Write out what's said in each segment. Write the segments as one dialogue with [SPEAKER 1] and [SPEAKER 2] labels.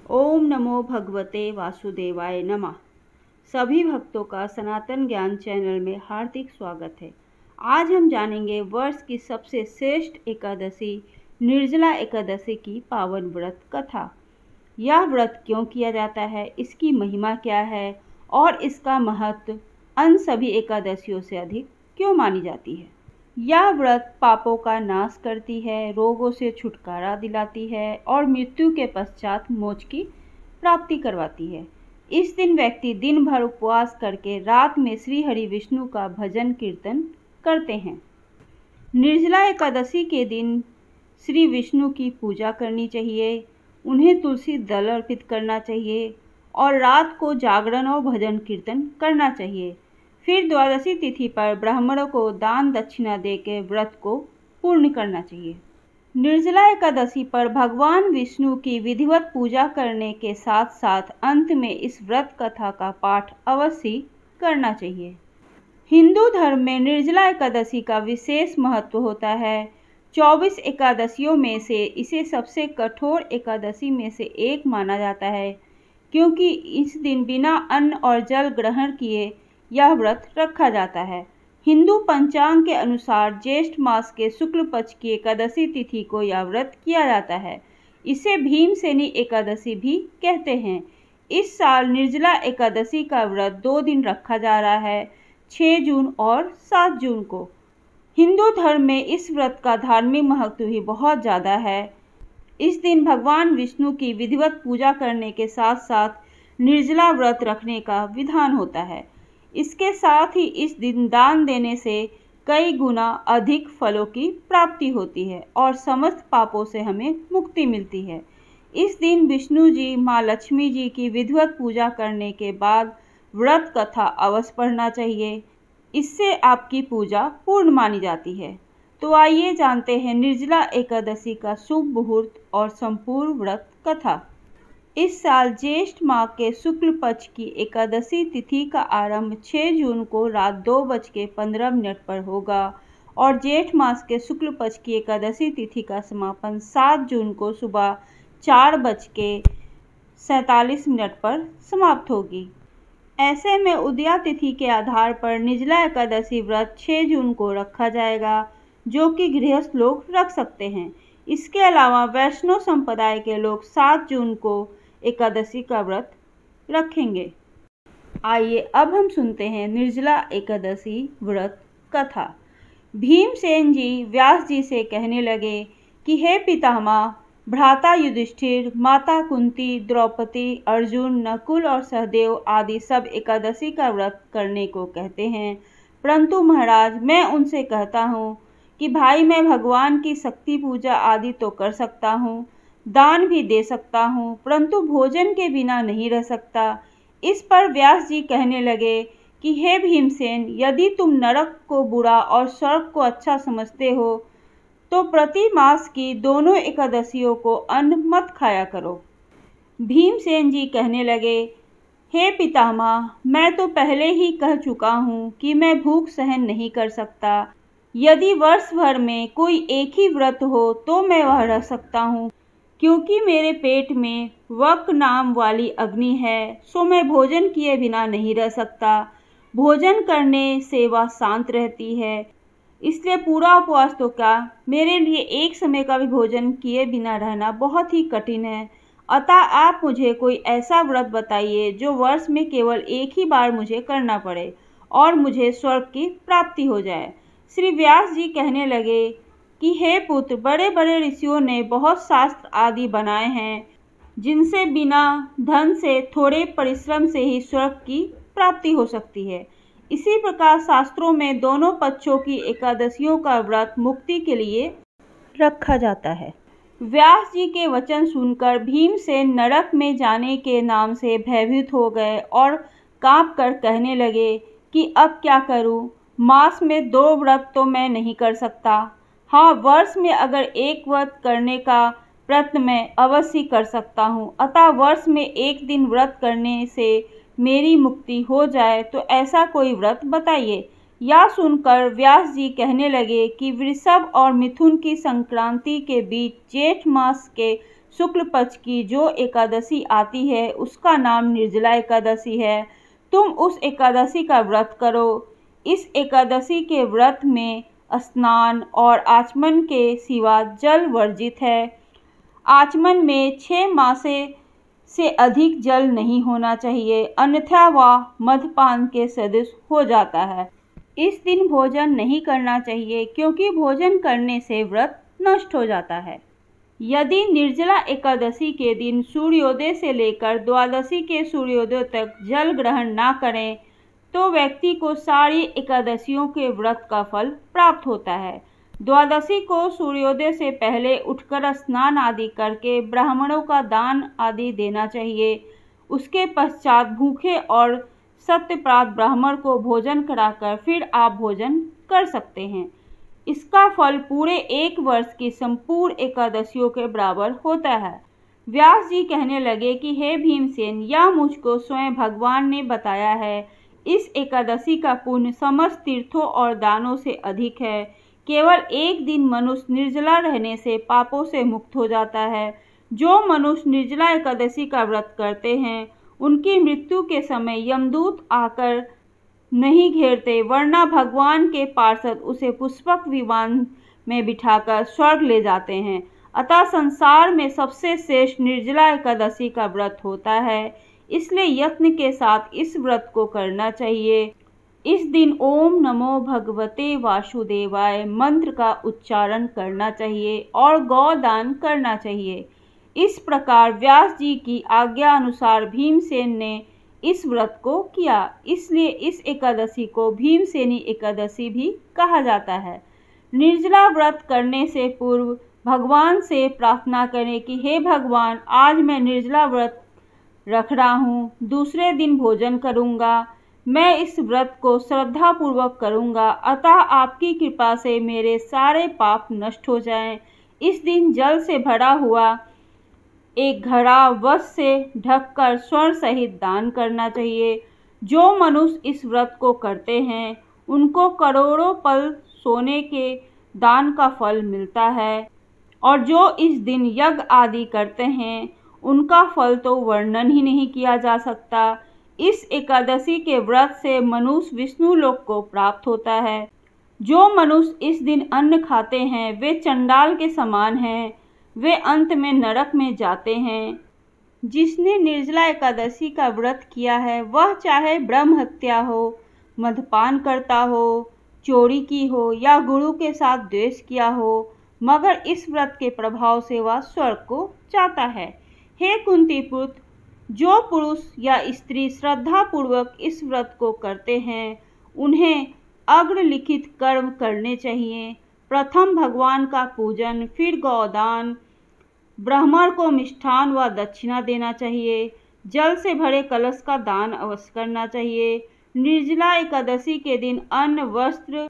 [SPEAKER 1] ओम नमो भगवते वासुदेवाय नमः। सभी भक्तों का सनातन ज्ञान चैनल में हार्दिक स्वागत है। आज हम जानेंगे वर्ष की सबसे श्रेष्ठ एकादशी निर्जला एकादशी की पावन व्रत कथा। यह व्रत क्यों किया जाता है, इसकी महिमा क्या है और इसका महत्व अन्य सभी एकादशियों से अधिक क्यों मानी जाती है। यह व्रत पापों का नाश करती है, रोगों से छुटकारा दिलाती है और मृत्यु के पश्चात मोक्ष की प्राप्ति करवाती है। इस दिन व्यक्ति दिन भर उपवास करके रात में श्री हरि विष्णु का भजन कीर्तन करते हैं। निर्जला एकादशी के दिन श्री विष्णु की पूजा करनी चाहिए, उन्हें तुलसी दल अर्पित करना चाहिए और रात को जागरण और भजन कीर्तन करना चाहिए। फिर द्वादशी तिथि पर ब्राह्मणों को दान दक्षिणा देकर व्रत को पूर्ण करना चाहिए। निर्जला एकादशी पर भगवान विष्णु की विधिवत पूजा करने के साथ साथ अंत में इस व्रत कथा का पाठ अवश्य करना चाहिए। हिंदू धर्म में निर्जला एकादशी का विशेष महत्व होता है। 24 एकादशियों में से इसे सबसे कठोर एकादशी में से एक माना जाता है, क्योंकि इस दिन बिना अन्न और जल ग्रहण किए यह व्रत रखा जाता है। हिंदू पंचांग के अनुसार ज्येष्ठ मास के शुक्ल पक्ष की एकादशी तिथि को यह व्रत किया जाता है। इसे भीमसेनी एकादशी भी कहते हैं। इस साल निर्जला एकादशी का व्रत 2 दिन रखा जा रहा है, 6 जून और 7 जून को। हिंदू धर्म में इस व्रत का धार्मिक महत्व भी बहुत ज़्यादा है। इस दिन भगवान विष्णु की विधिवत पूजा करने के साथ साथ निर्जला व्रत रखने का विधान होता है। इसके साथ ही इस दिन दान देने से कई गुना अधिक फलों की प्राप्ति होती है और समस्त पापों से हमें मुक्ति मिलती है। इस दिन विष्णु जी, माँ लक्ष्मी जी की विधिवत पूजा करने के बाद व्रत कथा अवश्य पढ़ना चाहिए। इससे आपकी पूजा पूर्ण मानी जाती है। तो आइए जानते हैं निर्जला एकादशी का शुभ मुहूर्त और संपूर्ण व्रत कथा। इस साल ज्येष्ठ माह के शुक्ल पक्ष की एकादशी तिथि का आरंभ 6 जून को रात 2:15 पर होगा और जेठ मास के शुक्ल पक्ष की एकादशी तिथि का समापन 7 जून को सुबह 4:47 पर समाप्त होगी। ऐसे में उदया तिथि के आधार पर निर्जला एकादशी व्रत 6 जून को रखा जाएगा, जो कि गृहस्थ लोग रख सकते हैं। इसके अलावा वैष्णव संप्रदाय के लोग 7 जून को एकादशी का व्रत रखेंगे। आइए अब हम सुनते हैं निर्जला एकादशी व्रत कथा। भीमसेन जी व्यास जी से कहने लगे कि हे पितामह, भ्राता युधिष्ठिर, माता कुंती, द्रौपदी, अर्जुन, नकुल और सहदेव आदि सब एकादशी का व्रत करने को कहते हैं, परंतु महाराज मैं उनसे कहता हूँ कि भाई मैं भगवान की शक्ति पूजा आदि तो कर सकता हूँ, दान भी दे सकता हूँ, परंतु भोजन के बिना नहीं रह सकता। इस पर व्यास जी कहने लगे कि हे भीमसेन, यदि तुम नरक को बुरा और स्वर्ग को अच्छा समझते हो तो प्रति मास की दोनों एकादशियों को अन्न मत खाया करो। भीमसेन जी कहने लगे, हे पितामह, मैं तो पहले ही कह चुका हूँ कि मैं भूख सहन नहीं कर सकता। यदि वर्ष भर में कोई एक ही व्रत हो तो मैं वह रह सकता हूँ, क्योंकि मेरे पेट में वक नाम वाली अग्नि है, सो मैं भोजन किए बिना नहीं रह सकता। भोजन करने से वह शांत रहती है, इसलिए पूरा उपवास तो क्या, मेरे लिए एक समय का भी भोजन किए बिना रहना बहुत ही कठिन है। अतः आप मुझे कोई ऐसा व्रत बताइए जो वर्ष में केवल एक ही बार मुझे करना पड़े और मुझे स्वर्ग की प्राप्ति हो जाए। श्री व्यास जी कहने लगे कि हे पुत्र, बड़े बड़े ऋषियों ने बहुत शास्त्र आदि बनाए हैं, जिनसे बिना धन से थोड़े परिश्रम से ही स्वर्ग की प्राप्ति हो सकती है। इसी प्रकार शास्त्रों में दोनों पक्षों की एकादशियों का व्रत मुक्ति के लिए रखा जाता है। व्यास जी के वचन सुनकर भीमसेन नरक में जाने के नाम से भयभीत हो गए और कांप कर कहने लगे कि अब क्या करूं? मास में 2 व्रत तो मैं नहीं कर सकता। हाँ, वर्ष में अगर एक व्रत करने का प्रयत्न मैं अवश्य कर सकता हूँ। अतः वर्ष में एक दिन व्रत करने से मेरी मुक्ति हो जाए तो ऐसा कोई व्रत बताइए। यह सुनकर व्यास जी कहने लगे कि वृषभ और मिथुन की संक्रांति के बीच जेठ मास के शुक्ल पक्ष की जो एकादशी आती है उसका नाम निर्जला एकादशी है। तुम उस एकादशी का व्रत करो। इस एकादशी के व्रत में स्नान और आचमन के सिवा जल वर्जित है। आचमन में 6 मासे से अधिक जल नहीं होना चाहिए, अन्यथा वह मद्यपान के सदृश हो जाता है। इस दिन भोजन नहीं करना चाहिए क्योंकि भोजन करने से व्रत नष्ट हो जाता है। यदि निर्जला एकादशी के दिन सूर्योदय से लेकर द्वादशी के सूर्योदय तक जल ग्रहण ना करें तो व्यक्ति को सारी एकादशियों के व्रत का फल प्राप्त होता है। द्वादशी को सूर्योदय से पहले उठकर स्नान आदि करके ब्राह्मणों का दान आदि देना चाहिए। उसके पश्चात भूखे और सत्यप्रात ब्राह्मण को भोजन कराकर फिर आप भोजन कर सकते हैं। इसका फल पूरे 1 वर्ष की संपूर्ण एकादशियों के बराबर होता है। व्यास जी कहने लगे कि हे भीमसेन, यह मुझको स्वयं भगवान ने बताया है। इस एकादशी का पुण्य समस्त तीर्थों और दानों से अधिक है। केवल एक दिन मनुष्य निर्जला रहने से पापों से मुक्त हो जाता है। जो मनुष्य निर्जला एकादशी का व्रत करते हैं उनकी मृत्यु के समय यमदूत आकर नहीं घेरते, वरना भगवान के पार्षद उसे पुष्पक विमान में बिठाकर स्वर्ग ले जाते हैं। अतः संसार में सबसे श्रेष्ठ निर्जला एकादशी का व्रत होता है, इसलिए यत्न के साथ इस व्रत को करना चाहिए। इस दिन ओम नमो भगवते वासुदेवाय मंत्र का उच्चारण करना चाहिए और गौदान करना चाहिए। इस प्रकार व्यास जी की आज्ञा अनुसार भीमसेन ने इस व्रत को किया, इसलिए इस एकादशी को भीमसेनी एकादशी भी कहा जाता है। निर्जला व्रत करने से पूर्व भगवान से प्रार्थना करें कि हे भगवान, आज मैं निर्जला व्रत रख रहा हूँ, दूसरे दिन भोजन करूँगा। मैं इस व्रत को श्रद्धापूर्वक करूँगा, अतः आपकी कृपा से मेरे सारे पाप नष्ट हो जाएं। इस दिन जल से भरा हुआ एक घड़ा वस्त्र से ढककर स्वर्ण सहित दान करना चाहिए। जो मनुष्य इस व्रत को करते हैं उनको करोड़ों पल सोने के दान का फल मिलता है, और जो इस दिन यज्ञ आदि करते हैं उनका फल तो वर्णन ही नहीं किया जा सकता। इस एकादशी के व्रत से मनुष्य विष्णु लोक को प्राप्त होता है। जो मनुष्य इस दिन अन्न खाते हैं वे चंडाल के समान हैं, वे अंत में नरक में जाते हैं। जिसने निर्जला एकादशी का व्रत किया है वह चाहे ब्रह्म हत्या हो, मद्यपान करता हो, चोरी की हो या गुरु के साथ द्वेष किया हो, मगर इस व्रत के प्रभाव से वह स्वर्ग को जाता है। हे कुंती पुत्र, जो पुरुष या स्त्री श्रद्धा पूर्वक इस व्रत को करते हैं उन्हें अग्रलिखित कर्म करने चाहिए। प्रथम भगवान का पूजन, फिर गौदान, ब्राह्मण को मिष्ठान व दक्षिणा देना चाहिए, जल से भरे कलश का दान अवश्य करना चाहिए। निर्जला एकादशी के दिन अन्न, वस्त्र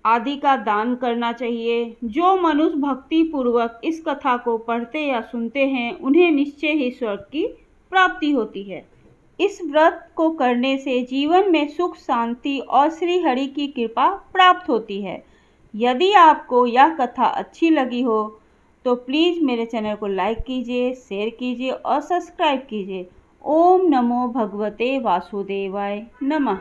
[SPEAKER 1] आदि का दान करना चाहिए। जो मनुष्य भक्ति पूर्वक इस कथा को पढ़ते या सुनते हैं उन्हें निश्चय ही स्वर्ग की प्राप्ति होती है। इस व्रत को करने से जीवन में सुख, शांति और श्री हरि की कृपा प्राप्त होती है। यदि आपको यह कथा अच्छी लगी हो तो प्लीज़ मेरे चैनल को लाइक कीजिए, शेयर कीजिए और सब्सक्राइब कीजिए। ओम नमो भगवते वासुदेवाय नमः।